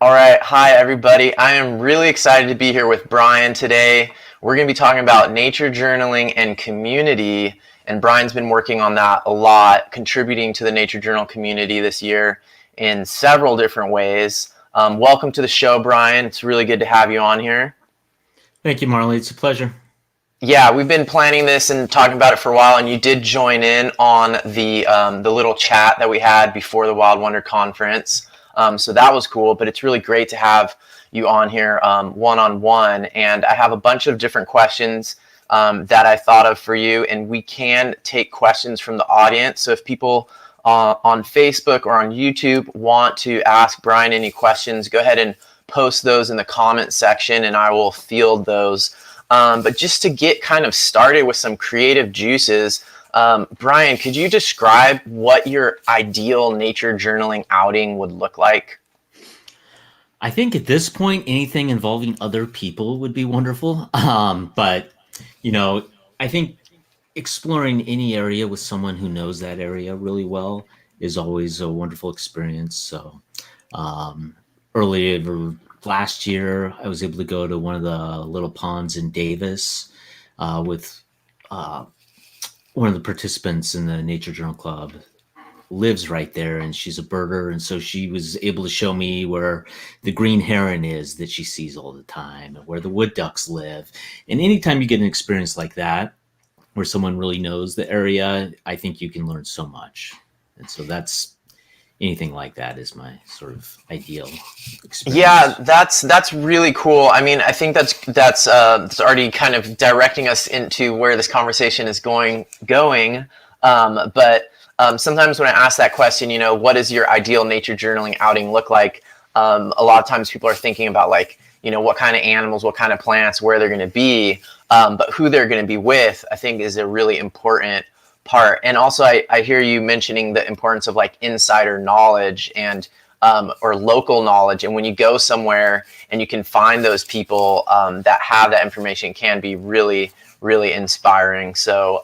All right. Hi, everybody. I am really excited to be here with Brian today. We're going to be talking about nature journaling and community. And Brian's been working on that a lot, contributing to the Nature Journal community this year in several different ways. Welcome to the show, Brian. It's really good to have you on here. Thank you, Marley. It's a pleasure. Yeah, we've been planning this and talking about it for a while, and you did join in on the little chat that we had before the Wild Wonder Conference. So that was cool, but it's really great to have you on here one-on-one. And I have a bunch of different questions that I thought of for you, and we can take questions from the audience. So if people on Facebook or on YouTube want to ask Brian any questions, go ahead and post those in the comment section, and I will field those. But just to get kind of started with some creative juices, Brian, could you describe what your ideal nature journaling outing would look like? I think at this point, anything involving other people would be wonderful. But, I think exploring any area with someone who knows that area really well is always a wonderful experience. So earlier last year, I was able to go to one of the little ponds in Davis with one of the participants in the Nature Journal Club lives right there, and she's a birder, and so she was able to show me where the green heron is that she sees all the time and where the wood ducks live. And anytime you get an experience like that where someone really knows the area, I think you can learn so much. And so that's anything like that is my sort of ideal experience. Yeah, that's really cool. I mean, I think that's already kind of directing us into where this conversation is going. But sometimes when I ask that question, what does your ideal nature journaling outing look like? A lot of times people are thinking about what kind of animals, what kind of plants, where they're going to be, but who they're going to be with, I think is a really important part. And also I hear you mentioning the importance of insider knowledge and or local knowledge. And when you go somewhere and you can find those people that have that information, can be really, really inspiring. So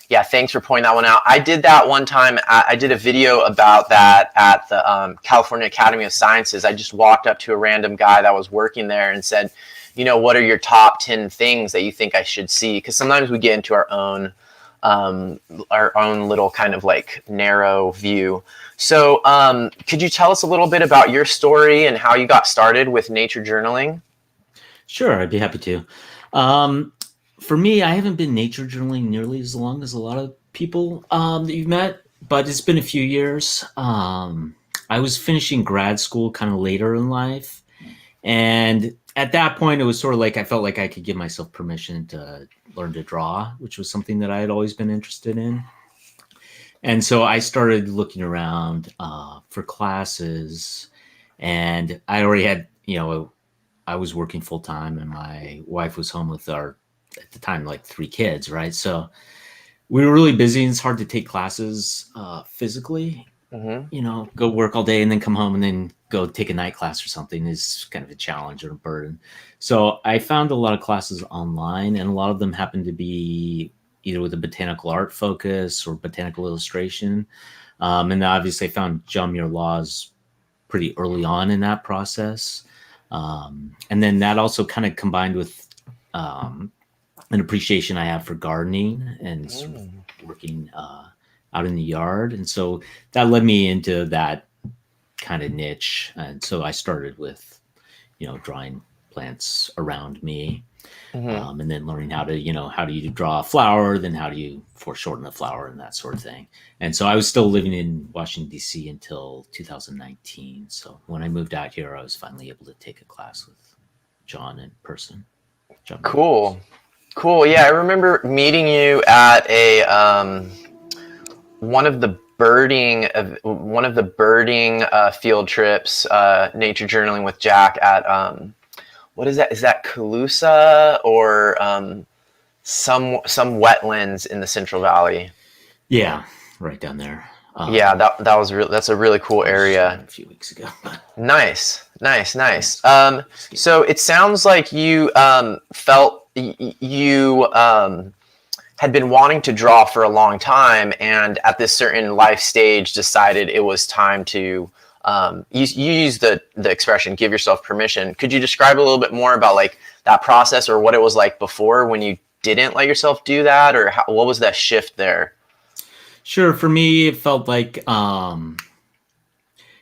yeah, thanks for pointing that one out. I did that one time. I did a video about that at the California Academy of Sciences. I just walked up to a random guy that was working there and said, what are your top 10 things that you think I should see? Because sometimes we get into our own little kind of narrow view. So could you tell us a little bit about your story and how you got started with nature journaling? Sure, I'd be happy to. For me, I haven't been nature journaling nearly as long as a lot of people that you've met, but it's been a few years. I was finishing grad school kind of later in life, and at that point, it was sort of I felt like I could give myself permission to learn to draw, which was something that I had always been interested in. And so I started looking around for classes, and I already had, I was working full time, and my wife was home with at the time, 3 kids, right? So we were really busy, and it's hard to take classes physically. Mm-hmm. Go work all day and then come home and then go take a night class or something is kind of a challenge or a burden. So I found a lot of classes online, and a lot of them happened to be either with a botanical art focus or botanical illustration. And obviously I found John Muir Laws pretty early on in that process. And then that also kind of combined with an appreciation I have for gardening and sort of working out in the yard. And so that led me into that kind of niche. And so I started with, drawing plants around me. Mm-hmm. And then learning how do you draw a flower, then how do you foreshorten a flower and that sort of thing. And so I was still living in Washington, D.C. until 2019. So when I moved out here, I was finally able to take a class with John in person. Cool. Yeah, I remember meeting you at one of the birding field trips, nature journaling with Jack at what is that? Is that Calusa or some wetlands in the Central Valley? Yeah, right down there. Yeah, that's a really cool area. A few weeks ago. Nice. So it sounds like you felt you had been wanting to draw for a long time, and at this certain life stage decided it was time to you use the expression "give yourself permission." Could you describe a little bit more about like that process, or what it was like before when you didn't let yourself do that, or what was that shift there? Sure. For me, it felt like,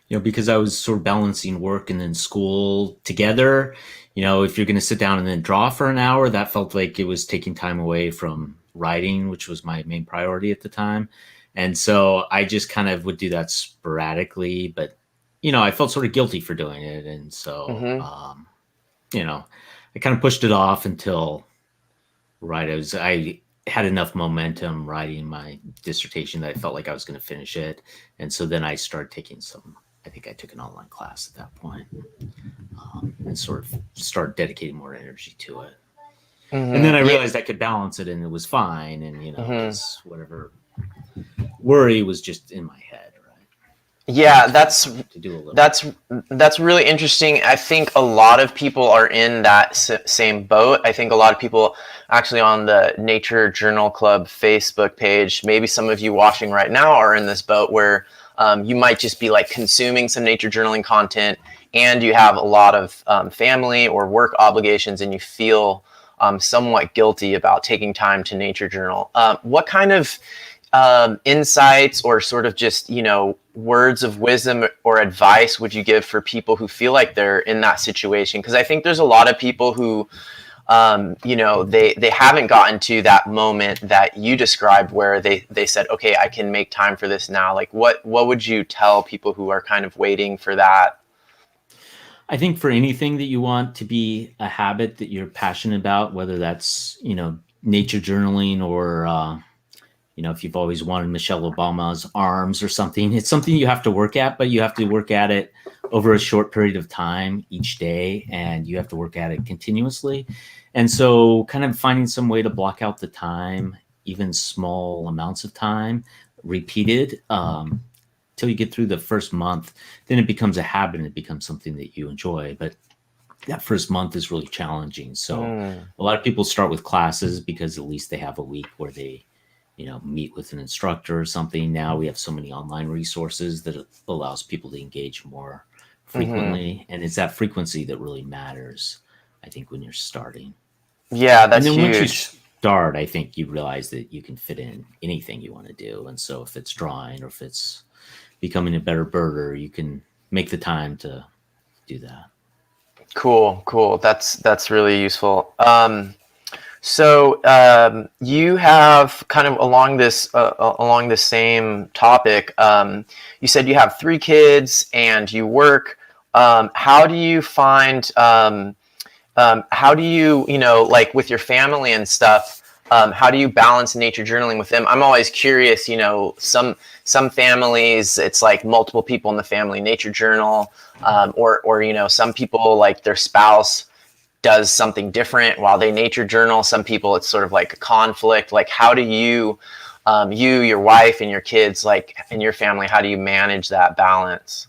because I was sort of balancing work and then school together, if you're going to sit down and then draw for an hour, that felt like it was taking time away from writing, which was my main priority at the time. And so I just kind of would do that sporadically, but, I felt sort of guilty for doing it. And so, Mm-hmm. I kind of pushed it off until, right, I had enough momentum writing my dissertation that I felt like I was going to finish it. And so then I started taking I think I took an online class at that point, and sort of started dedicating more energy to it. And then I Mm-hmm. realized I could balance it and it was fine. And, Mm-hmm. it's whatever worry was just in my head, right? Yeah, To do a little. that's really interesting. I think a lot of people are in that same boat. I think a lot of people actually on the Nature Journal Club Facebook page, maybe some of you watching right now are in this boat where you might just be like consuming some nature journaling content, and you have a lot of family or work obligations, and you feel somewhat guilty about taking time to nature journal. What kind of insights or sort of just, words of wisdom or advice would you give for people who feel like they're in that situation? Because I think there's a lot of people who, they haven't gotten to that moment that you described where they said, okay, I can make time for this now. Like what would you tell people who are kind of waiting for that? I think for anything that you want to be a habit that you're passionate about, whether that's, nature journaling or, if you've always wanted Michelle Obama's arms or something, it's something you have to work at, but you have to work at it over a short period of time each day, and you have to work at it continuously. And so kind of finding some way to block out the time, even small amounts of time, repeated, till you get through the first month, then it becomes a habit and it becomes something that you enjoy. But that first month is really challenging. So a lot of people start with classes because at least they have a week where they, meet with an instructor or something. Now we have so many online resources that it allows people to engage more Mm-hmm. frequently. And it's that frequency that really matters, I think, when you're starting. Yeah, And that's then once you huge. start, I think you realize that you can fit in anything you want to do. And so if it's drawing or if it's becoming a better birder, you can make the time to do that. Cool. That's really useful. So you have kind of along the same topic. You said you have 3 kids and you work. How do you find? How do you, like with your family and stuff? How do you balance nature journaling with them? I'm always curious. Some families it's like multiple people in the family nature journal, or some people like their spouse does something different while they nature journal. Some people it's sort of like a conflict. Like how do you, your wife and your kids, like in your family, how do you manage that balance?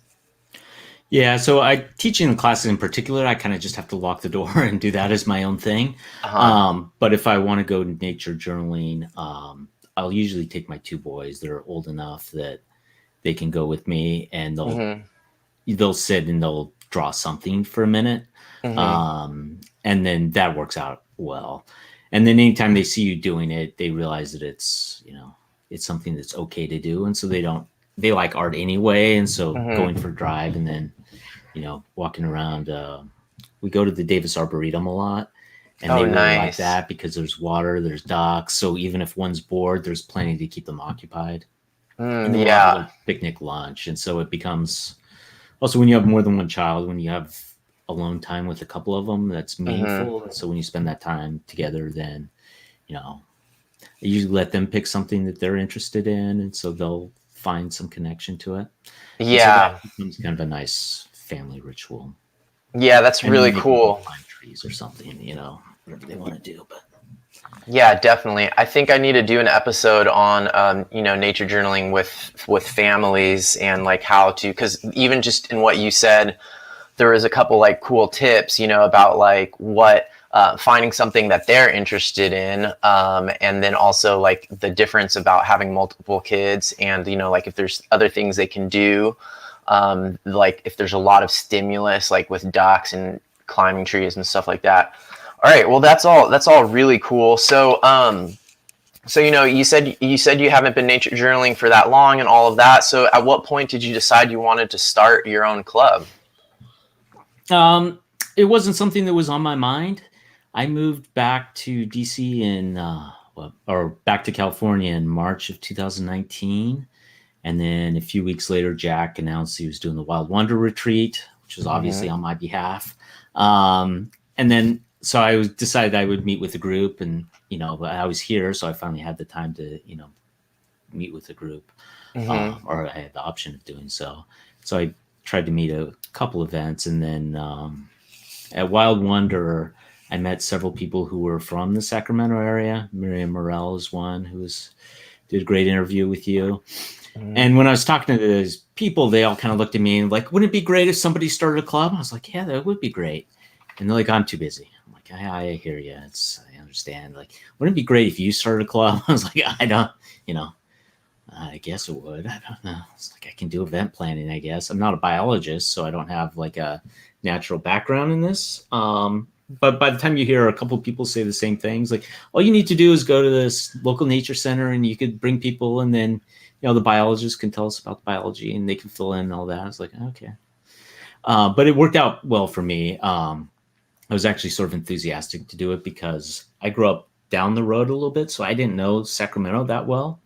Yeah, so I teaching classes in particular, I kind of just have to lock the door and do that as my own thing. Uh-huh. But if I want to go nature journaling, I'll usually take my 2 boys. They're old enough that they can go with me, and Mm-hmm. they'll sit and they'll draw something for a minute, Mm-hmm. and then that works out well. And then anytime they see you doing it, they realize that it's something that's okay to do, and so they like art anyway, and so going Mm-hmm. for a drive and then walking around. We go to the Davis Arboretum a lot, and Oh, they really like nice. that because there's water, there's docks. So even if one's bored, there's plenty to keep them occupied. And then we'll have a Yeah. little picnic lunch. And so it becomes also when you have more than one child, when you have alone time with a couple of them, that's Mm-hmm. meaningful. And so when you spend that time together, then, you know, I usually let them pick something that they're interested in. And so they'll find some connection to it. And so Yeah. that becomes kind of a nice family ritual. Yeah, that's And really then they can go cool. climb trees or something, whatever they want to do. But Yeah, definitely. I think I need to do an episode on, nature journaling with families and like how to, because even just in what you said, there was a couple like cool tips, about like what finding something that they're interested in, and then also like the difference about having multiple kids, and like if there's other things they can do. like if there's a lot of stimulus, like with ducks and climbing trees and stuff like that. All right, well, that's all really cool. So, so you said you haven't been nature journaling for that long and all of that. So, at what point did you decide you wanted to start your own club? It wasn't something that was on my mind. I moved back to DC or back to California in March of 2019. And then a few weeks later, Jack announced he was doing the Wild Wonder Retreat, which was obviously on my behalf. And then, so I decided I would meet with the group, and, I was here. So I finally had the time to, meet with the group, or I had the option of doing so. So I tried to meet a couple events, and then at Wild Wonder, I met several people who were from the Sacramento area. Miriam Morel is one did a great interview with you. And when I was talking to those people, they all kind of looked at me and like, wouldn't it be great if somebody started a club? I was like, yeah, that would be great. And they're like, I'm too busy. I'm like, I hear you. I understand. Like, wouldn't it be great if you started a club? I was like, I don't, I guess it would. I don't know. It's like, I can do event planning, I guess. I'm not a biologist, so I don't have like a natural background in this. But by the time you hear a couple of people say the same things, like, all you need to do is go to this local nature center and you could bring people, and then, the biologists can tell us about the biology and they can fill in all that. I was like, okay. But it worked out well for me. I was actually sort of enthusiastic to do it because I grew up down the road a little bit, so I didn't know Sacramento that well.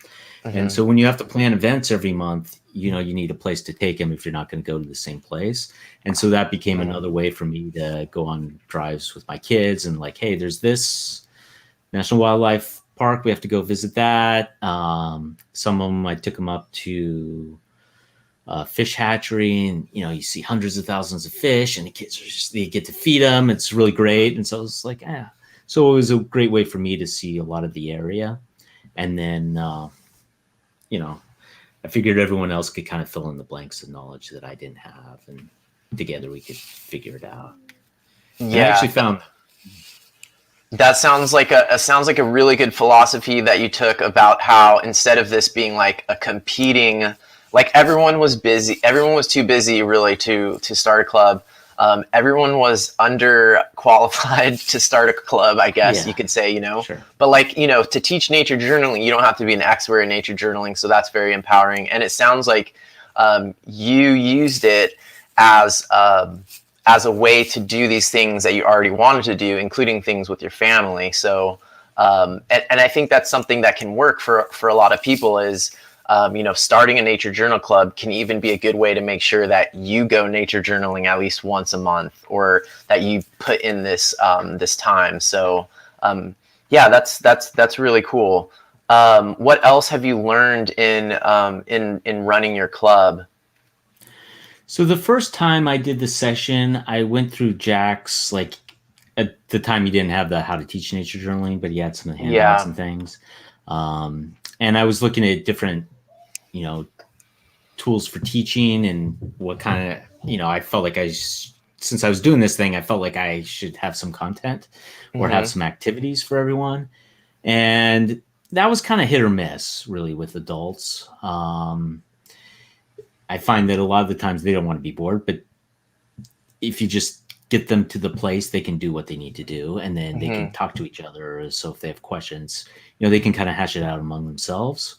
And so when you have to plan events every month, you need a place to take them if you're not going to go to the same place. And so that became another way for me to go on drives with my kids and like, hey, there's this National Wildlife Park. We have to go visit that. Some of them, I took them up to fish hatchery, and, you see hundreds of thousands of fish, and the kids they get to feed them. It's really great. And so it was like, so it was a great way for me to see a lot of the area. And then, I figured everyone else could kind of fill in the blanks of knowledge that I didn't have, and together we could figure it out. Yeah, and I actually found that sounds like a really good philosophy that you took about how instead of this being like a competing, like everyone was too busy really to start a club. Everyone was underqualified to start a club, I guess you could say, Sure. But like, to teach nature journaling, you don't have to be an expert in nature journaling. So that's very empowering. And it sounds like you used it as a way to do these things that you already wanted to do, including things with your family. So, and I think that's something that can work for a lot of people is, starting a nature journal club can even be a good way to make sure that you go nature journaling at least once a month, or that you put in this time. So, that's really cool. What else have you learned in running your club? So the first time I did the session, I went through Jack's, like, at the time he didn't have the how to teach nature journaling, but he had some handouts and things. And I was looking at different, tools for teaching, and what kind of, I felt like since I was doing this thing, I felt like I should have some content or have some activities for everyone. And that was kind of hit or miss really with adults. I find that a lot of the times they don't want to be bored, but if you just get them to the place, they can do what they need to do, and then they can talk to each other. So if they have questions, they can kind of hash it out among themselves.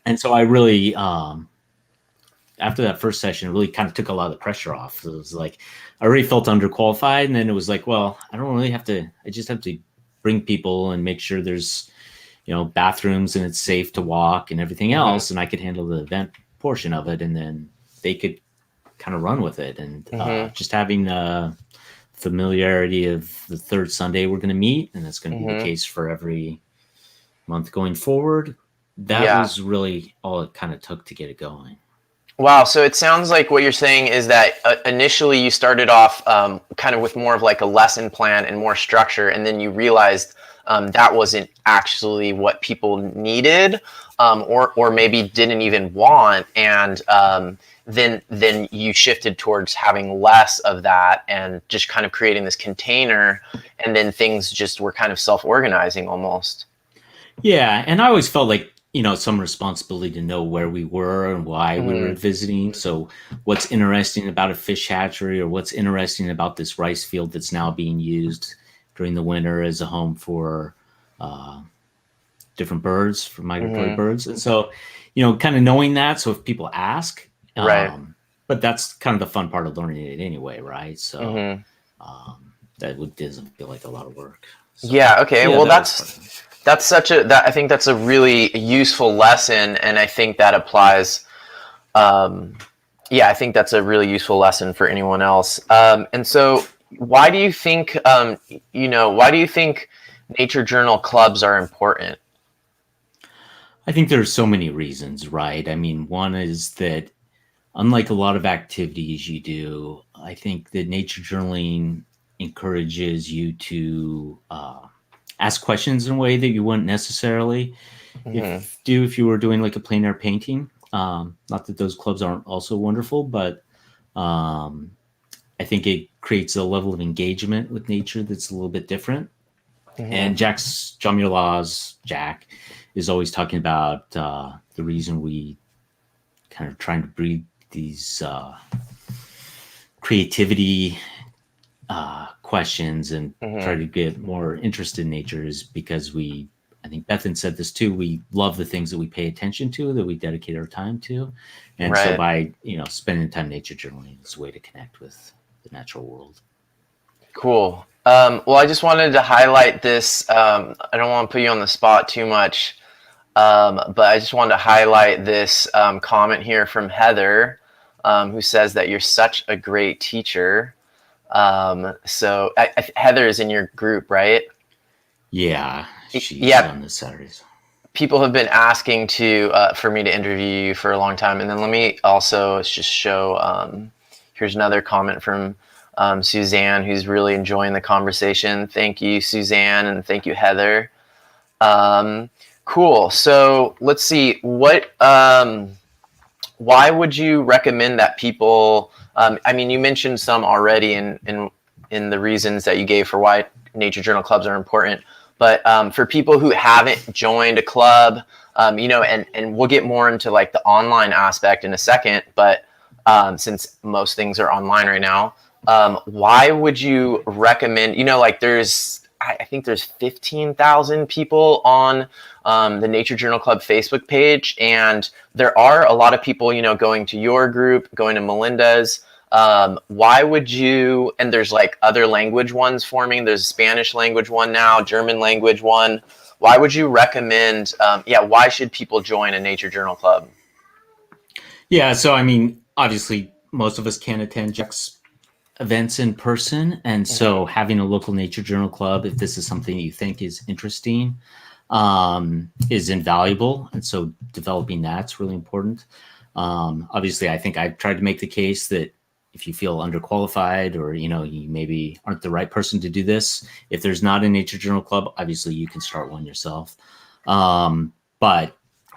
And so I really, after that first session, it really kind of took a lot of the pressure off. So it was like, I already felt underqualified. And then it was like, well, I don't really have to, I just have to bring people and make sure there's, bathrooms and it's safe to walk and everything else. And I could handle the event portion of it. And then they could kind of run with it. And just having the familiarity of the third Sunday we're going to meet, and that's going to be the case for every month going forward. That was really all it kind of took to get it going. Wow. So it sounds like what you're saying is that initially you started off kind of with more of like a lesson plan and more structure, and then you realized that wasn't actually what people needed, or maybe didn't even want, and then you shifted towards having less of that and just kind of creating this container, and then things just were kind of self-organizing almost. Yeah, and I always felt like some responsibility to know where we were and why we were Mhm. visiting. So what's interesting about a fish hatchery, or what's interesting about this rice field that's now being used during the winter as a home for uh, different birds, for migratory Mhm. birds. And so, kind of knowing that. So if people ask, Right. but that's kind of the fun part of learning it anyway, right? So Mhm. doesn't feel like a lot of work. So Yeah, okay. yeah, Well, that was part of it. that's such a that I think that's a really useful lesson, and I think that applies. Um, yeah, I think that's a really useful lesson for anyone else. And so, why do you think why do you think nature journal clubs are important? I think there's so many reasons, right? I mean, one is that unlike a lot of activities you do, I think that nature journaling encourages you to ask questions in a way that you wouldn't necessarily Hmm. if you were doing like a plein air painting. Not that those clubs aren't also wonderful, but um, I think it creates a level of engagement with nature that's a little bit different. Hmm. And John Muir Law's Jack is always talking about the reason we kind of trying to breed these creativity questions and try Hmm. to get more interested in nature is because I think Bethan said this too, we love the things that we pay attention to, that we dedicate our time to. And so Right. by, spending time nature journaling is a way to connect with the natural world. Cool. Well, I just wanted to highlight this. I don't want to put you on the spot too much, but I just wanted to highlight this comment here from Heather, who says that you're such a great teacher. Heather is in your group, right? Yeah, she's Yeah, on the Saturdays. people have been asking to for me to interview you for a long time, and then let me also just show. Here's another comment from Suzanne, who's really enjoying the conversation. Thank you, Suzanne, and thank you, Heather. Um, cool. So let's see. Why would you recommend that people? I mean, you mentioned some already in the reasons that you gave for why nature journal clubs are important. But for people who haven't joined a club, and we'll get more into like the online aspect in a second, but since most things are online right now, why would you recommend? Like I think there's 15,000 people on the Nature Journal Club Facebook page, and there are a lot of people, going to your group, going to Melinda's. Why would you? And there's like other language ones forming. There's a Spanish language one now, German language one. Why would you recommend? Why should people join a Nature Journal Club? Yeah, so I mean, obviously, most of us can't attend Jack's events in person, and so Hmm. having a local nature journal club, if this is something you think is interesting, is invaluable. And so developing that's really important. Obviously, I think I've tried to make the case that if you feel underqualified or you maybe aren't the right person to do this, if there's not a nature journal club, obviously you can start one yourself. But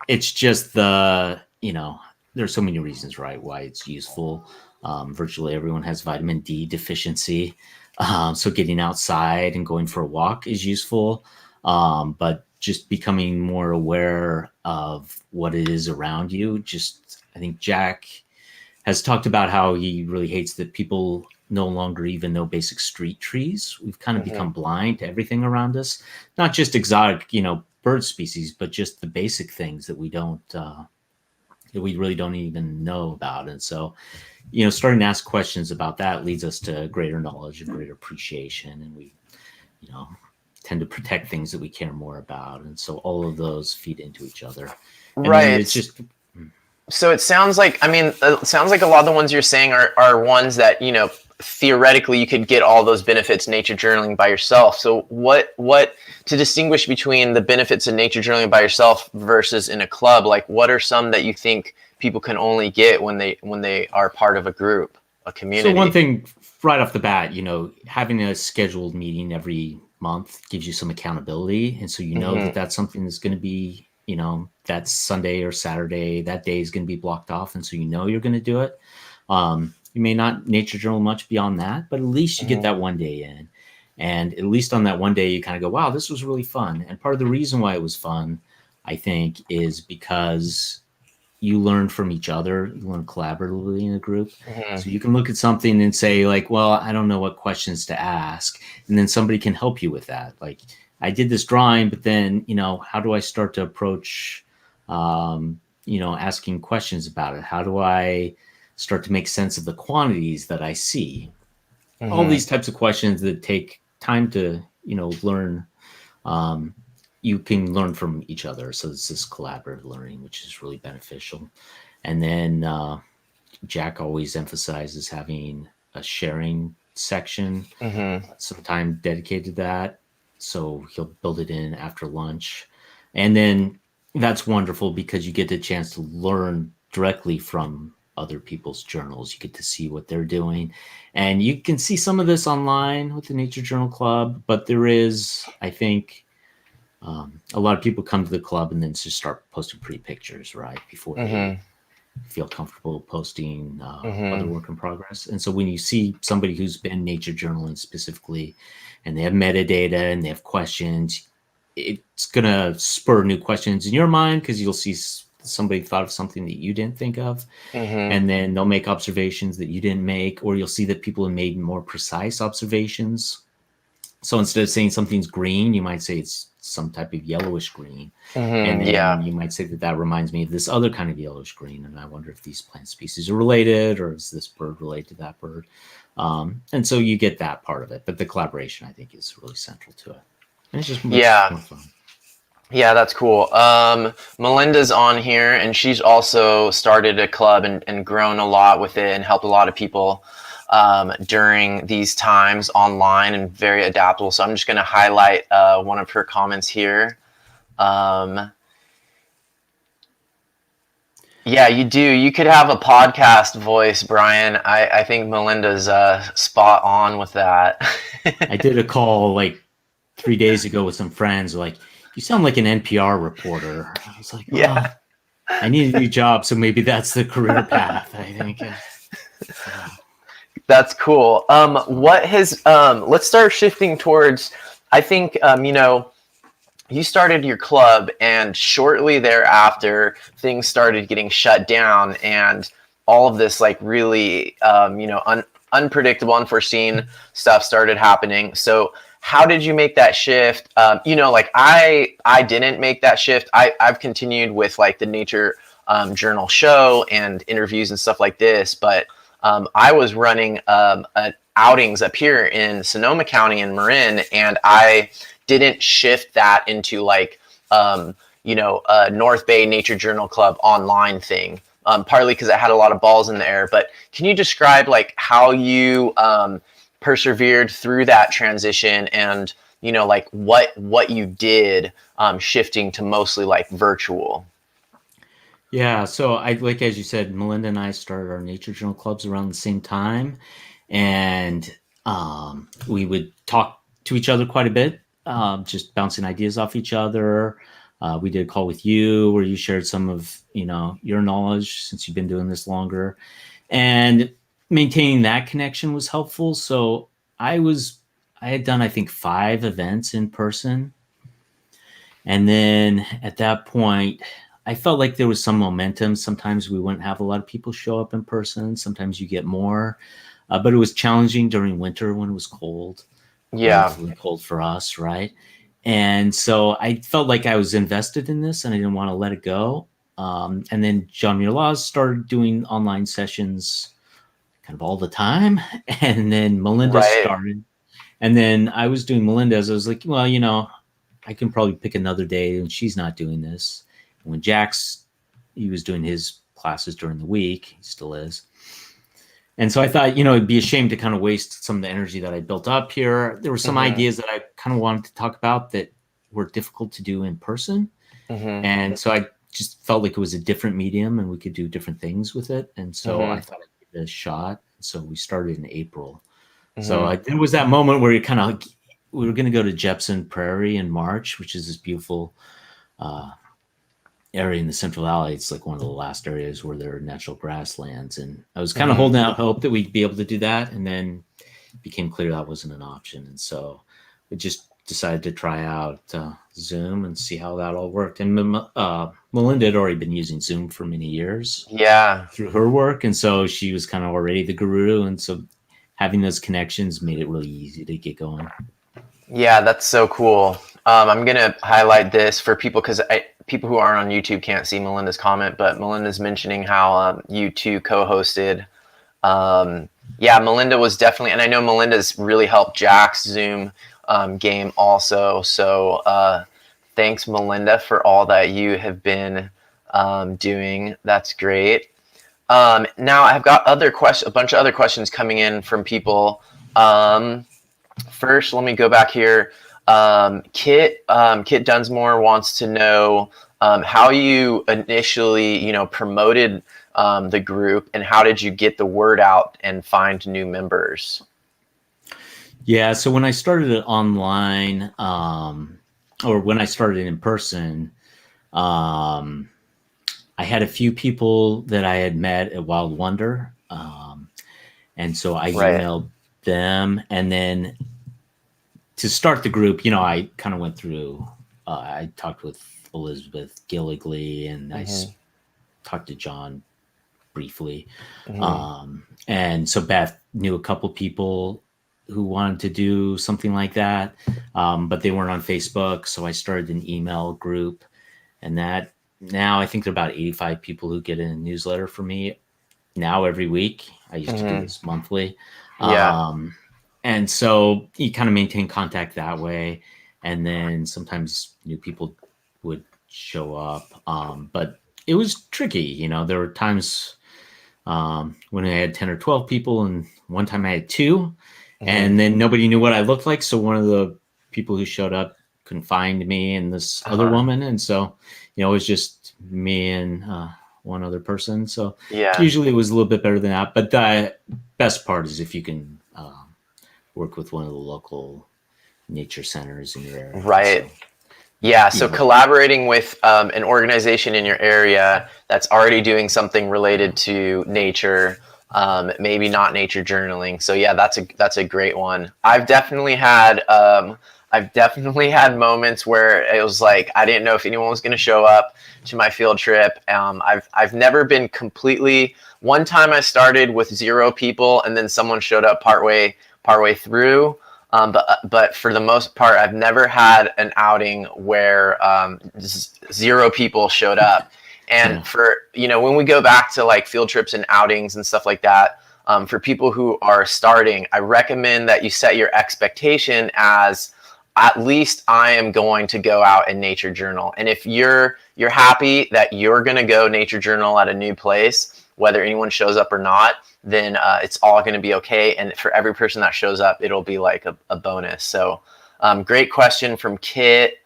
it's just there's so many reasons, right, why it's useful. Virtually everyone has vitamin D deficiency. So getting outside and going for a walk is useful. But just becoming more aware of what it is around you. I think Jack has talked about how he really hates that people no longer even know basic street trees. We've kind of Hmm. become blind to everything around us, not just exotic, bird species, but just the basic things that that we really don't even know about. And so, starting to ask questions about that leads us to greater knowledge and greater appreciation. And we, you know, tend to protect things that we care more about. And so all of those feed into each other. And then Right. it's just, So it sounds like, it sounds like a lot of the ones you're saying are ones that, theoretically you could get all those benefits nature journaling by yourself. So what to distinguish between the benefits of nature journaling by yourself versus in a club, like what are some that you think people can only get when they are part of a group, a so one community? thing right off the bat, having a scheduled meeting every month gives you some accountability. And so that Hmm. that's something that's going to be, that's Sunday or Saturday, that day is going to be blocked off. And so you're going to do it. You may not nature journal much beyond that, but at least you get Hmm. that one day in. And at least on that one day, you kind of go, wow, this was really fun. And part of the reason why it was fun, I think, is because you learn from each other, you learn collaboratively in a group. Mm-hmm. So you can look at something and say, like, well, I don't know what questions to ask. And then somebody can help you with that. Like, I did this drawing, but then, how do I start to approach, asking questions about it? How do I start to make sense of the quantities that I see? All Mm-hmm. these types of questions that take time to, learn. Um, you can learn from each other. So it's this collaborative learning, which is really beneficial. And then Jack always emphasizes having a sharing section, Mm-hmm. some time dedicated to that. So he'll build it in after lunch. And then that's wonderful because you get the chance to learn directly from other people's journals. You get to see what they're doing. And you can see some of this online with the Nature Journal Club, but there is, I think, a lot of people come to the club and then just start posting pretty pictures, right? Before they Mm-hmm. feel comfortable posting other Mm-hmm. work in progress. And so when you see somebody who's been nature journaling specifically and they have metadata and they have questions, it's going to spur new questions in your mind because you'll see somebody thought of something that you didn't think of. Mm-hmm. And then they'll make observations that you didn't make, or you'll see that people have made more precise observations. So instead of saying something's green, you might say it's some type of yellowish green. And Mm-hmm. then Yeah. you might say that reminds me of this other kind of yellowish green. And I wonder if these plant species are related, or is this bird related to that bird? And so you get that part of it. But the collaboration, I think, is really central to it. And it's Yeah. more fun. Yeah, that's cool. Melinda's on here, and she's also started a club and grown a lot with it and helped a lot of people during these times online and very adaptable. So I'm just going to highlight one of her comments here. Um, yeah, you do. You could have a podcast voice, Brian. I think Melinda's spot on with that. I did a call like 3 days ago with some friends. Like, you sound like an NPR reporter. I was like, Yeah, I need a new job, so maybe that's the career path. I think. that's cool. What has let's start shifting towards. I think you started your club, and shortly thereafter, things started getting shut down, and all of this like really unpredictable, unforeseen stuff started happening. So how did you make that shift? Like I didn't make that shift. I've continued with like the nature journal show and interviews and stuff like this, but I was running outings up here in Sonoma County in Marin, and I didn't shift that into like a North Bay Nature Journal Club online thing. Partly because I had a lot of balls in the air. But can you describe like how you persevered through that transition, and like what you did shifting to mostly like virtual? Yeah, so I like as you said, Melinda and I started our nature journal clubs around the same time, and we would talk to each other quite a bit, just bouncing ideas off each other. We did a call with you where you shared some of your knowledge since you've been doing this longer, and maintaining that connection was helpful. So I had done I think 5 events in person, and then at that point, I felt like there was some momentum. Sometimes we wouldn't have a lot of people show up in person. Sometimes you get more, but it was challenging during winter when it was cold, Yeah. really cold for us, right? And so I felt like I was invested in this and I didn't want to let it go. And then John Muir Laws started doing online sessions kind of all the time. And then Melinda Right. started. And then I was doing Melinda's. I was like, well, I can probably pick another day when she's not doing this. And when he was doing his classes during the week, he still is. And so I thought, it'd be a shame to kind of waste some of the energy that I built up here. There were some Mm-hmm. ideas that I kind of wanted to talk about that were difficult to do in person. Mm-hmm. And so I just felt like it was a different medium and we could do different things with it. And so I Mm-hmm. thought I'd give it a shot. So we started in April. So Mm-hmm. there was that moment where we were going to go to Jepson Prairie in March, which is this beautiful area in the Central Valley. It's like one of the last areas where there are natural grasslands. And I was kind of Mm-hmm. holding out hope that we'd be able to do that. And then it became clear that wasn't an option. And so we just decided to try out Zoom and see how that all worked. And Melinda had already been using Zoom for many years Yeah. through her work, and so she was kind of already the guru, and so having those connections made it really easy to get going. Yeah, that's so cool. I'm gonna highlight this for people because people who aren't on YouTube can't see Melinda's comment, but Melinda's mentioning how you two co-hosted. Yeah, Melinda was definitely, and I know Melinda's really helped Jack's Zoom game also. So thanks, Melinda, for all that you have been doing. That's great. Now I've got a bunch of other questions coming in from people. First, let me go back here. Kit Dunsmore wants to know how you initially, promoted the group, and how did you get the word out and find new members? Yeah, so when I started it online, or when I started in person, I had a few people that I had met at Wild Wonder, and so I Right. emailed them, and then to start the group, I kind of went through. I talked with Elizabeth Gilligley, and I talked to John briefly, and so Beth knew a couple people who wanted to do something like that, but they weren't on Facebook, so I started an email group, and that now I think there are about 85 people who get a newsletter from me now every week. I used to do this monthly. Yeah. And so you kind of maintain contact that way. And then sometimes new people would show up. But it was tricky. There were times when I had 10 or 12 people, and one time I had 2, and then nobody knew what I looked like. So one of the people who showed up couldn't find me and this other woman. And so, it was just me and one other person. So usually it was a little bit better than that. But the best part is if you can work with one of the local nature centers in your area. Right. So collaborating with an organization in your area that's already doing something related to nature, maybe not nature journaling. So yeah, that's a great one. I've definitely had moments where it was like I didn't know if anyone was going to show up to my field trip. I've never been completely. One time I started with 0 people, and then someone showed up partway through. But for the most part, I've never had an outing where 0 people showed up. And for, when we go back to like field trips and outings and stuff like that, for people who are starting, I recommend that you set your expectation as at least I am going to go out and nature journal. And if you're happy that you're going to go nature journal at a new place, whether anyone shows up or not, then it's all going to be okay. And for every person that shows up, it'll be like a bonus. So great question from Kit.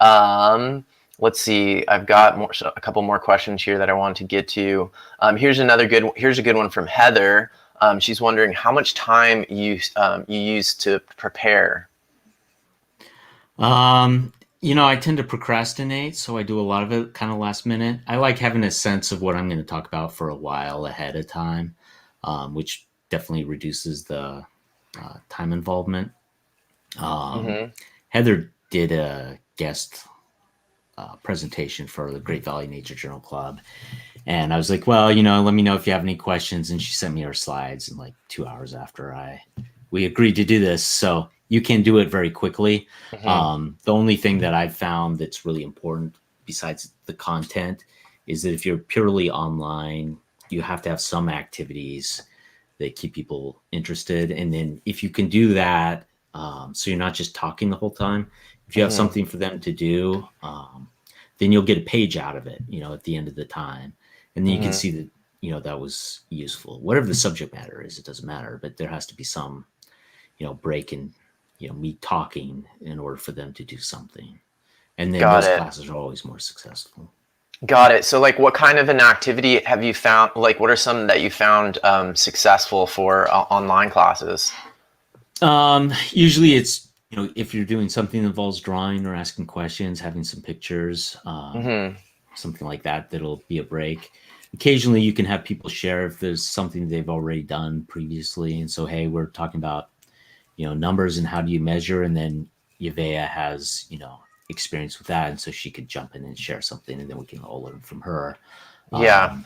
Let's see. I've got a couple more questions here that I want to get to. Here's a good one from Heather. She's wondering how much time you use to prepare. I tend to procrastinate, so I do a lot of it kind of last minute. I like having a sense of what I'm going to talk about for a while ahead of time, which definitely reduces the time involvement. Heather did a guest presentation for the Great Valley Nature Journal Club, and I was like, well, let me know if you have any questions, and she sent me her slides in like 2 hours after we agreed to do this. So you can do it very quickly. The only thing that I've found that's really important besides the content is that if you're purely online, you have to have some activities that keep people interested. And then if you can do that, so you're not just talking the whole time, if you have something for them to do, then you'll get a page out of it, at the end of the time. And then you can see that, that was useful. Whatever the subject matter is, it doesn't matter, but there has to be some, break in, me talking in order for them to do something. And then those classes are always more successful. Got it. So like what kind of an activity have you found, like what are some that you found successful for online classes? Usually it's, if you're doing something that involves drawing or asking questions, having some pictures, something like that, that'll be a break. Occasionally you can have people share if there's something they've already done previously. And so, hey, we're talking about, numbers and how do you measure? And then Yavea has, experience with that, and so she could jump in and share something, and then we can all learn from her. Yeah.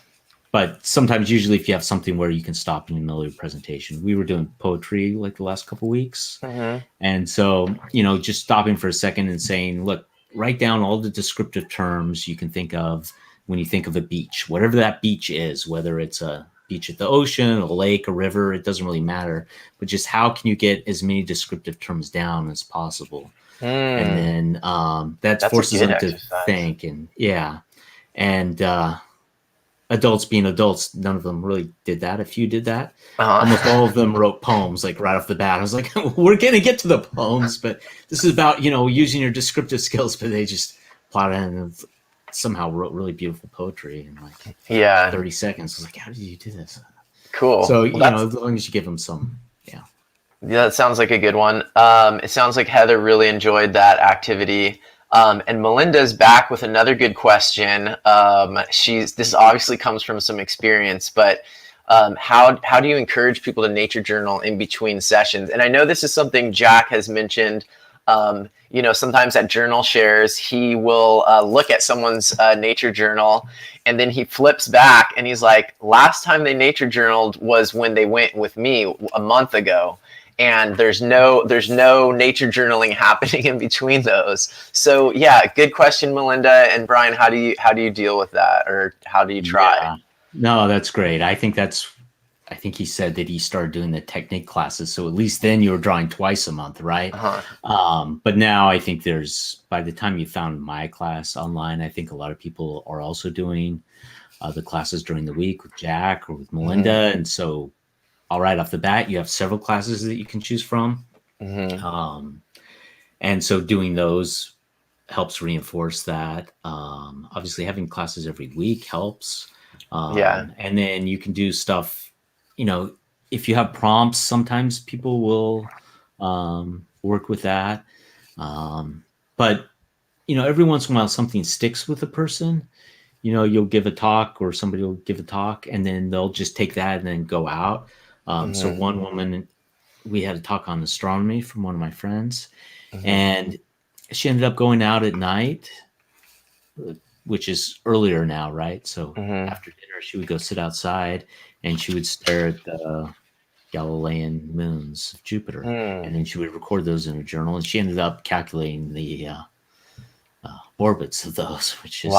But sometimes, usually, if you have something where you can stop in the middle of your presentation, we were doing poetry like the last couple of weeks. Mm-hmm. And so, just stopping for a second and saying, look, write down all the descriptive terms you can think of when you think of a beach, whatever that beach is, whether it's a beach at the ocean, a lake, a river, it doesn't really matter. But just how can you get as many descriptive terms down as possible? And then that That's a forces good them to exercise. think. And adults being adults, none of them really did that. A few did that. Almost all of them wrote poems like right off the bat. I was like, we're going to get to the poems, but this is about, using your descriptive skills, but they just plotted and somehow wrote really beautiful poetry in like 30 seconds. I was like, how did you do this? Cool. So, as long as you give them some, yeah, that sounds like a good one. It sounds like Heather really enjoyed that activity. And Melinda's back with another good question. This obviously comes from some experience, but how do you encourage people to nature journal in between sessions? And I know this is something Jack has mentioned. Sometimes at journal shares, he will look at someone's nature journal, and then he flips back and he's like, last time they nature journaled was when they went with me a month ago. And there's no nature journaling happening in between those. So yeah, good question, Melinda and Brian. How do you deal with that, or how do you try? Yeah. No, that's great. I think he said that he started doing the technique classes. So at least then you were drawing twice a month, right? But now I think by the time you found my class online, I think a lot of people are also doing the classes during the week with Jack or with Melinda. Mm-hmm. And so all right off the bat, you have several classes that you can choose from. Mm-hmm. And so doing those helps reinforce that. Obviously, having classes every week helps. And then you can do stuff, if you have prompts, sometimes people will work with that. But, every once in a while, something sticks with a person. You'll give a talk or somebody will give a talk, and then they'll just take that and then go out. So one woman, we had a talk on astronomy from one of my friends, and she ended up going out at night, which is earlier now, right? So after dinner, she would go sit outside and she would stare at the Galilean moons of Jupiter, and then she would record those in her journal. And she ended up calculating the orbits of those, which is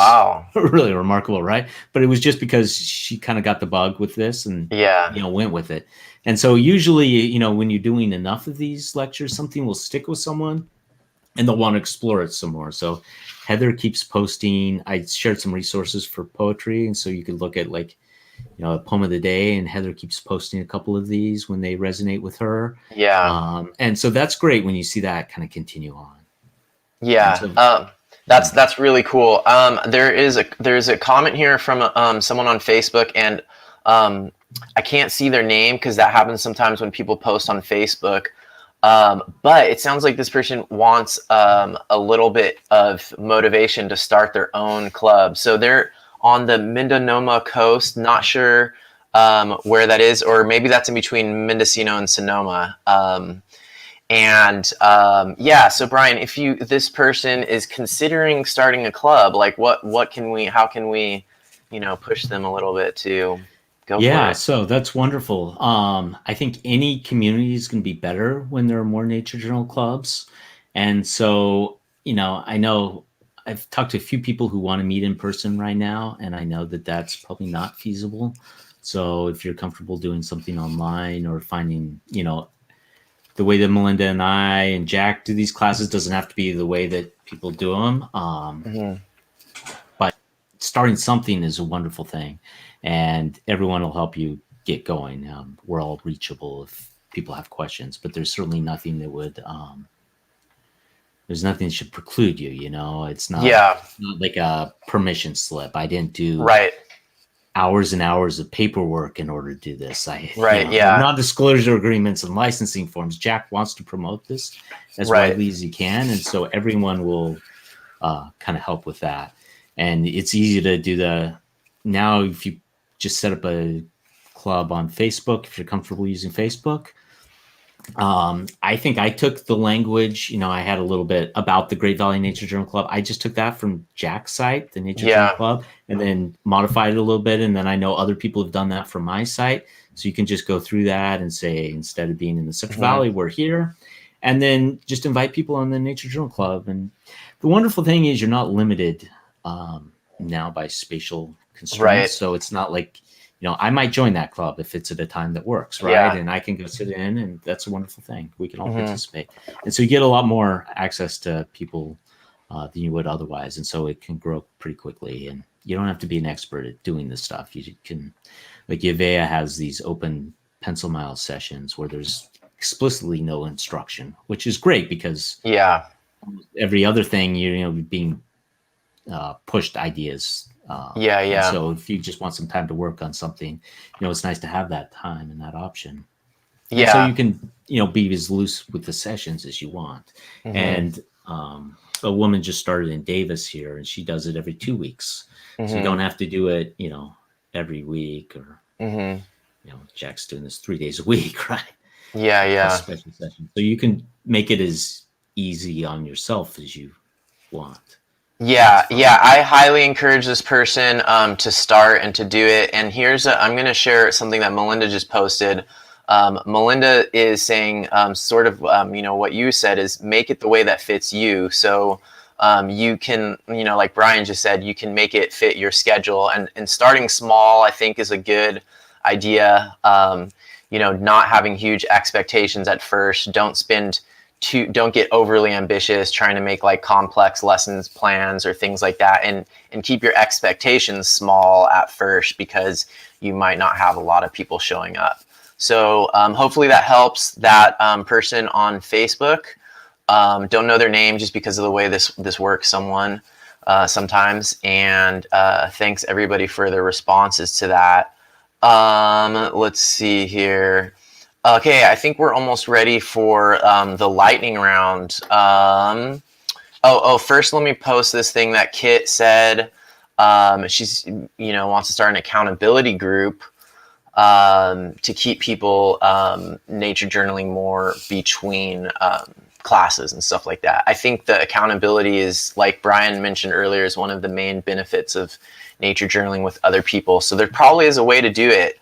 really remarkable, right? But it was just because she kind of got the bug with this and went with it. And so usually, when you're doing enough of these lectures, something will stick with someone and they'll want to explore it some more. So Heather keeps posting. I shared some resources for poetry, and so you could look at a poem of the day, and Heather keeps posting a couple of these when they resonate with her. And so that's great when you see that kind of continue on. That's really cool. There's a comment here from someone on Facebook, and I can't see their name because that happens sometimes when people post on Facebook. But it sounds like this person wants a little bit of motivation to start their own club. So they're on the Mendonoma Coast. Not sure where that is, or maybe that's in between Mendocino and Sonoma. So Brian, if this person is considering starting a club, like how can we, push them a little bit to go for it? So that's wonderful. I think any community is going to be better when there are more nature journal clubs. And so, I know I've talked to a few people who want to meet in person right now, and I know that that's probably not feasible. So if you're comfortable doing something online or finding, the way that Melinda and I and Jack do these classes doesn't have to be the way that people do them. But starting something is a wonderful thing, and everyone will help you get going. We're all reachable if people have questions, but there's certainly nothing that would, there's nothing that should preclude you, it's not, it's not like a permission slip. I didn't do hours and hours of paperwork in order to do this. Non-disclosure agreements and licensing forms. Jack wants to promote this as widely as he can, and so everyone will kind of help with that. And it's easy to do now if you just set up a club on Facebook, if you're comfortable using Facebook, I think I took the language, I had a little bit about the Great Valley Nature Journal Club. I just took that from Jack's site, the Nature Journal Yeah. Club, and then modified it a little bit. And then I know other people have done that from my site. So you can just go through that and say, instead of being in the Central Valley, we're here. And then just invite people on the Nature Journal Club. And the wonderful thing is you're not limited now by spatial constraints. Right. So it's not like, I might join that club if it's at a time that works, right? Yeah. And I can go sit in, and that's a wonderful thing. We can all participate. And so you get a lot more access to people than you would otherwise. And so it can grow pretty quickly. And you don't have to be an expert at doing this stuff. You can, like Yavea has these open pencil mile sessions where there's explicitly no instruction, which is great because every other thing, being pushed ideas. And so if you just want some time to work on something, it's nice to have that time and that option. And so you can, be as loose with the sessions as you want. And a woman just started in Davis here, and she does it every 2 weeks. So you don't have to do it, every week or, Jack's doing this 3 days a week, right? Yeah. Special session. So you can make it as easy on yourself as you want. Yeah. I highly encourage this person to start and to do it. And I'm going to share something that Melinda just posted. Melinda is saying sort of, what you said is make it the way that fits you. So you can, like Brian just said, you can make it fit your schedule. And starting small, I think, is a good idea. Not having huge expectations at first. Don't get overly ambitious trying to make like complex lessons plans or things like that, and keep your expectations small at first because you might not have a lot of people showing up. So hopefully that helps that person on Facebook. Don't know their name just because of the way this works sometimes. And thanks everybody for their responses to that. Let's see here. Okay, I think we're almost ready for the lightning round. First let me post this thing that Kit said. She's wants to start an accountability group to keep people nature journaling more between classes and stuff like that. I think the accountability is, like Brian mentioned earlier, is one of the main benefits of nature journaling with other people. So there probably is a way to do it.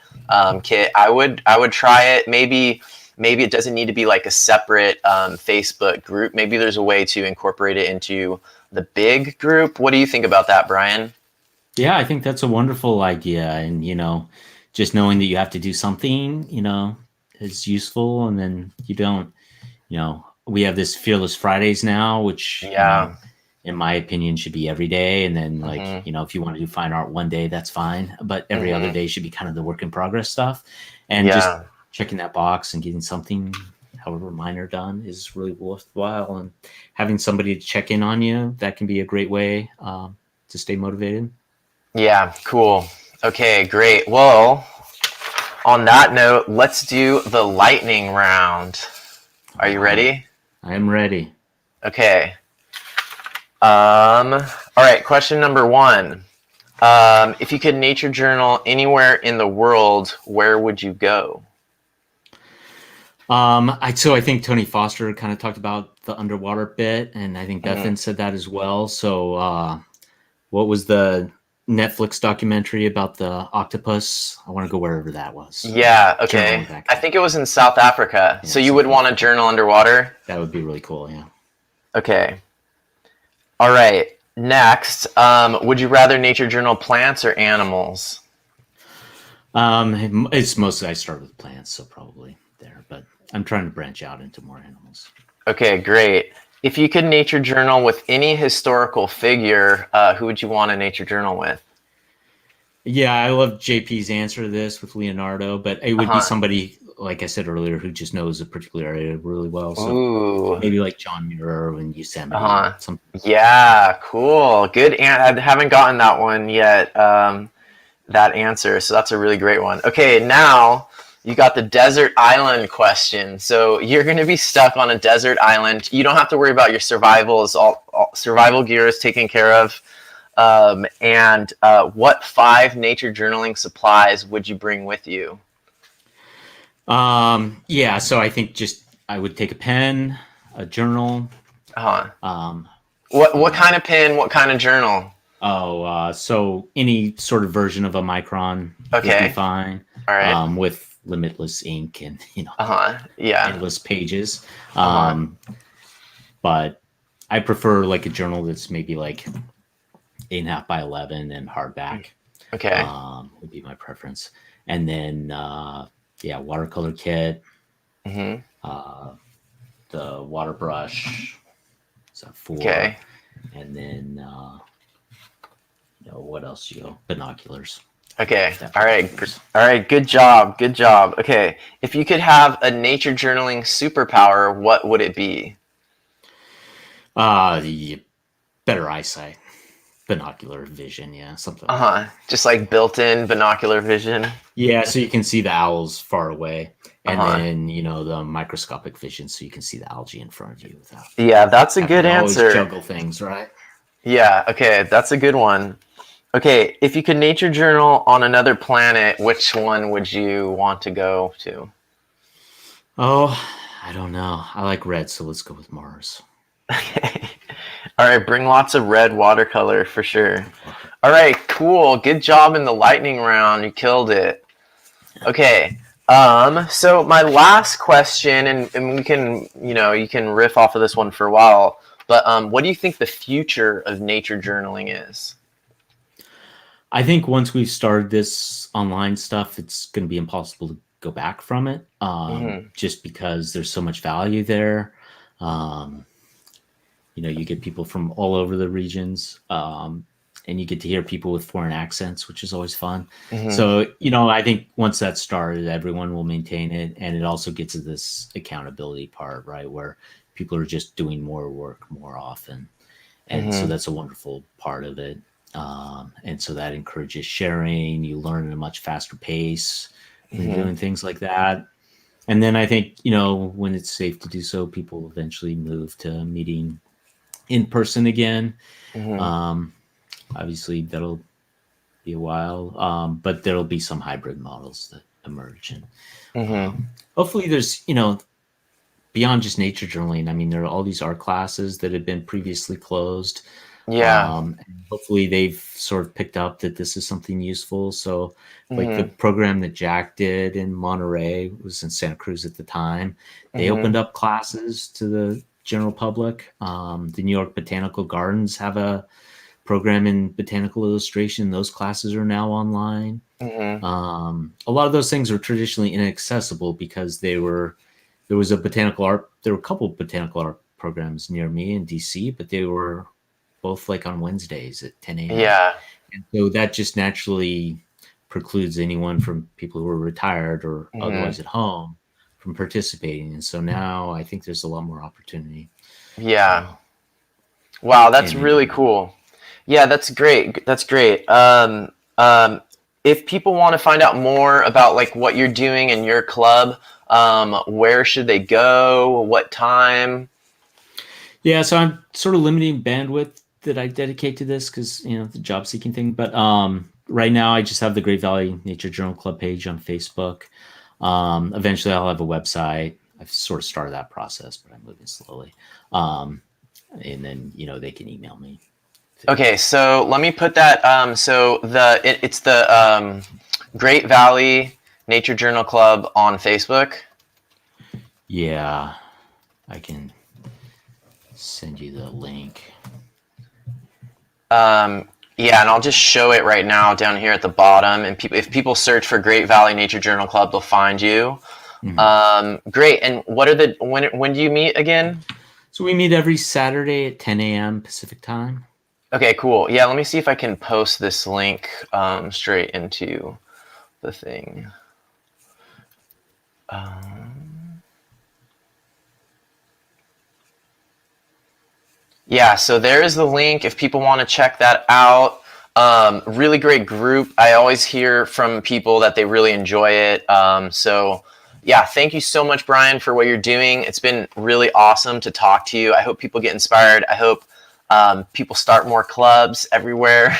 Kit, I would try it. Maybe it doesn't need to be like a separate Facebook group. Maybe there's a way to incorporate it into the big group. What do you think about that, Brian? Yeah, I think that's a wonderful idea. And, just knowing that you have to do something, is useful. And then you don't, we have this Fearless Fridays now, which, in my opinion, should be every day. And then if you want to do fine art one day, that's fine. But every other day should be kind of the work in progress stuff. And just checking that box and getting something, however minor, done is really worthwhile. And having somebody to check in on you, that can be a great way to stay motivated. Yeah, cool. Okay, great. Well, on that note, let's do the lightning round. Are you ready? I am ready. Okay. All right, question number 1. If you could nature journal anywhere in the world, where would you go? I think Tony Foster kind of talked about the underwater bit, and I think Bethan said that as well. So what was the Netflix documentary about the octopus? I want to go wherever that was. Yeah, okay. I think it was in South Africa. Yeah, so you would want to journal underwater? That would be really cool, yeah. Okay. All right. Next, would you rather nature journal plants or animals? It's mostly I start with plants, so probably there, but I'm trying to branch out into more animals. Okay, great. If you could nature journal with any historical figure, who would you want to nature journal with? Yeah, I love JP's answer to this with Leonardo, but it would be somebody, like I said earlier, who just knows a particular area really well. So maybe like John Muir in Yosemite. Yeah, cool. Good. I haven't gotten that one yet, that answer. So that's a really great one. Okay, now you got the desert island question. So you're going to be stuck on a desert island. You don't have to worry about your survival. All survival gear is taken care of. And what 5 nature journaling supplies would you bring with you? So I think just I would take a pen, a journal. Uh-huh. Um, What uh, kind of pen? What kind of journal? so any sort of version of a micron would be Okay. fine, All right. with limitless ink and Uh-huh. Yeah. endless pages. Uh-huh. But I prefer like a journal that's maybe like 8.5 by 11 and hardback. Okay. Would be my preference. And then watercolor kit, Mm-hmm. the water brush. So 4, Okay. and then what else you go? Binoculars. Okay. All Definitely right. binoculars. All right. Good job. Good job. Okay. If you could have a nature journaling superpower, what would it be? The better eyesight, binocular vision, yeah, something like Uh-huh. that. Just like built-in binocular vision. Yeah, so you can see the owls far away, and Uh-huh. then the microscopic vision, so you can see the algae in front of you without Yeah, that's a having good to always answer. juggle things, right? Yeah, okay, that's a good one. Okay, if you could nature journal on another planet, which one would you want to go to? Oh, I don't know. I like red, so let's go with Mars. Okay. All right, bring lots of red watercolor for sure. All right, cool. Good job in the lightning round. You killed it. Okay. So my last question, and we can, you can riff off of this one for a while, but what do you think the future of nature journaling is? I think once we've started this online stuff, it's going to be impossible to go back from it, Mm-hmm. just because there's so much value there. Um, you get people from all over the regions, and you get to hear people with foreign accents, which is always fun. Mm-hmm. So, I think once that's started, everyone will maintain it. And it also gets to this accountability part, right? Where people are just doing more work more often. And so Mm-hmm. that's a wonderful part of it. And so that encourages sharing. You learn at a much faster pace when you're Mm-hmm. doing things like that. And then I think, when it's safe to do so, people eventually move to meeting in person again. Mm-hmm. Um, Obviously, that'll be a while, but there'll be some hybrid models that emerge. And Mm-hmm. hopefully, there's, beyond just nature journaling. I mean, there are all these art classes that had been previously closed. Yeah. And hopefully they've sort of picked up that this is something useful. So like the Mm-hmm. program that Jack did in Monterey, was in Santa Cruz at the time, they Mm-hmm. opened up classes to the general public. The New York Botanical Gardens have a program in botanical illustration. Those classes are now online. Mm-hmm. A lot of those things were traditionally inaccessible because there were a couple of botanical art programs near me in DC, but they were both like on Wednesdays at 10 a.m. Yeah. And so that just naturally precludes anyone from people who are retired or Mm-hmm. otherwise at home from participating. And so now I think there's a lot more opportunity. Yeah. Wow, that's And really cool. Yeah, that's great. That's great. If people want to find out more about like what you're doing in your club, where should they go? What time? yeah, so I'm sort of limiting bandwidth that I dedicate to this because the job seeking thing. But right now, I just have the Great Valley Nature Journal Club page on Facebook. Eventually, I'll have a website. I've sort of started that process, but I'm moving slowly. And then they can email me. Okay, so let me put that. It's the Great Valley Nature Journal Club on Facebook. Yeah, I can send you the link. Yeah, and I'll just show it right now down here at the bottom. And if people search for Great Valley Nature Journal Club, they'll find you. Great. And when do you meet again? So we meet every Saturday at 10 a.m. Pacific time. Okay, cool. Yeah, let me see if I can post this link straight into the thing. Yeah, so there is the link if people want to check that out. Really great group. I always hear from people that they really enjoy it. So yeah, thank you so much, Brian, for what you're doing. It's been really awesome to talk to you. I hope people get inspired. I hope people start more clubs everywhere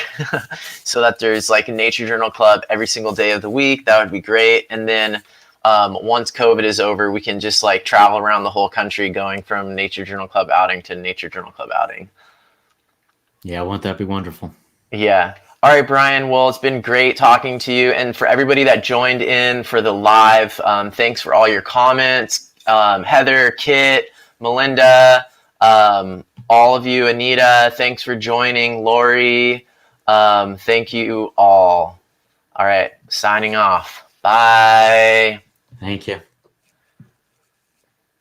so that there's like a nature journal club every single day of the week. That would be great. And then once COVID is over, we can just like travel around the whole country going from Nature Journal Club outing to Nature Journal Club outing. Yeah, won't that be wonderful? Yeah. All right, Brian. Well, it's been great talking to you. And for everybody that joined in for the live, thanks for all your comments. Heather, Kit, Melinda, all of you, Anita, thanks for joining. Lori, thank you all. All right, signing off. Bye. Thank you.